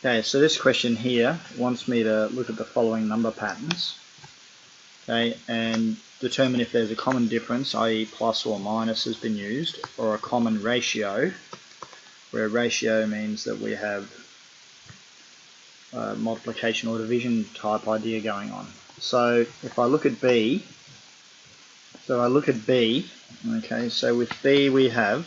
Okay, so this question here wants me to look at the following number patterns, okay, and determine if there's a common difference, i.e. plus or minus has been used, or a common ratio, where ratio means that we have multiplication or division type idea going on. So if I look at B, okay, so with B we have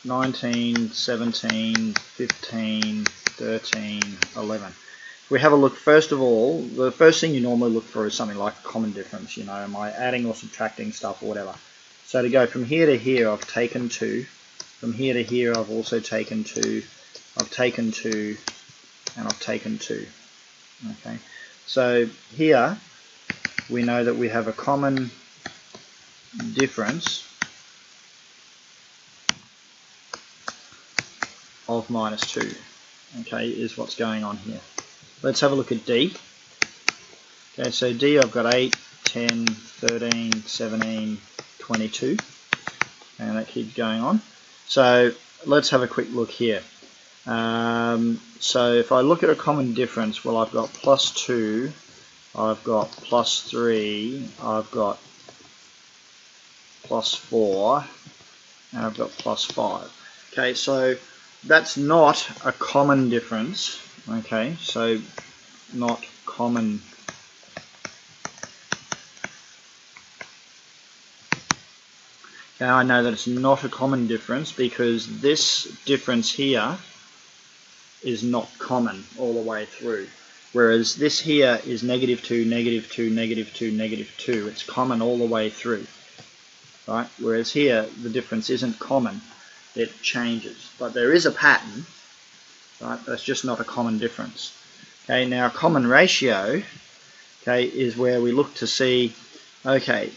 19, 17, 15, 13, 11. If we have a look, first of all, the first thing you normally look for is something like a common difference. You know, am I adding or subtracting stuff or whatever. So to go from here to here, I've taken 2. From here to here, I've also taken 2. I've taken 2, and I've taken 2. Okay, so here we know that we have a common difference of minus 2, okay, is what's going on here. Let's have a look at D. Okay, so D, I've got 8, 10, 13, 17, 22, and that keeps going on. So let's have a quick look here. So if I look at a common difference, well, I've got plus 2, I've got plus 3, I've got plus 4, and I've got plus 5. Okay, so that's not a common difference. Okay, so not common. Now I know that it's not a common difference because this difference here is not common all the way through. Whereas this here is negative 2, negative 2, negative 2, negative 2. It's common all the way through. Right? Whereas here the difference isn't common. It changes. But there is a pattern. Right? That's just not a common difference. Okay, now a common ratio, okay, is where we look to see, okay,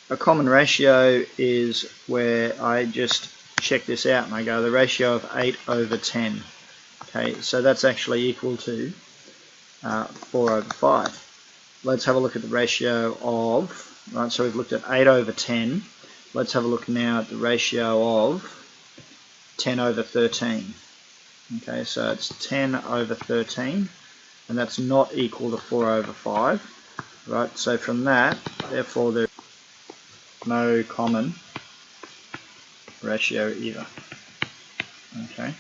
a common ratio is where I just check this out and I go the ratio of 8 over 10. Okay, so that's actually equal to 4 over 5. Let's have a look at the ratio of, right, so we've looked at 8 over 10. Let's have a look now at the ratio of 10 over 13. Okay, so it's 10 over 13, and that's not equal to 4 over 5. Right, so from that, therefore, there's no common ratio either. Okay,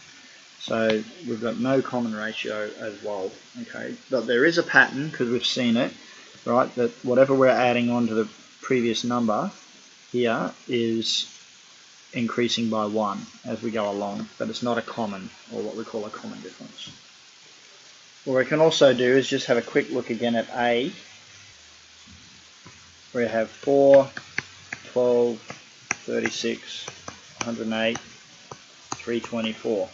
so we've got no common ratio as well. Okay, but there is a pattern because we've seen it, right? That whatever we're adding on to the previous number here is increasing by 1 as we go along, but it's not a common, or what we call a common difference. What we can also do is just have a quick look again at A, where we have 4, 12, 36, 108, 324.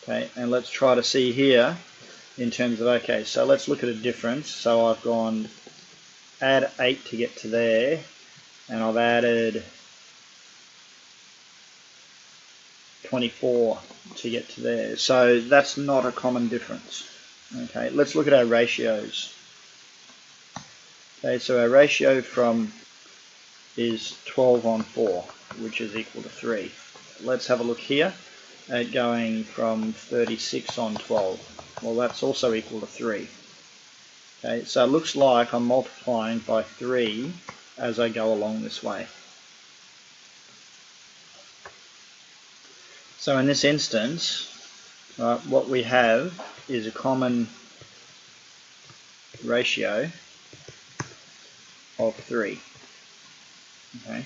Okay, and let's try to see here in terms of, okay, so let's look at a difference. So I've gone add 8 to get to there, and I've added 24 to get to there. So that's not a common difference. Okay, let's look at our ratios. Okay, so our ratio from is 12 on 4, which is equal to 3. Let's have a look here at going from 36 on 12. Well, that's also equal to 3. Okay, so it looks like I'm multiplying by 3 as I go along this way. So in this instance, what we have is a common ratio of 3. Okay.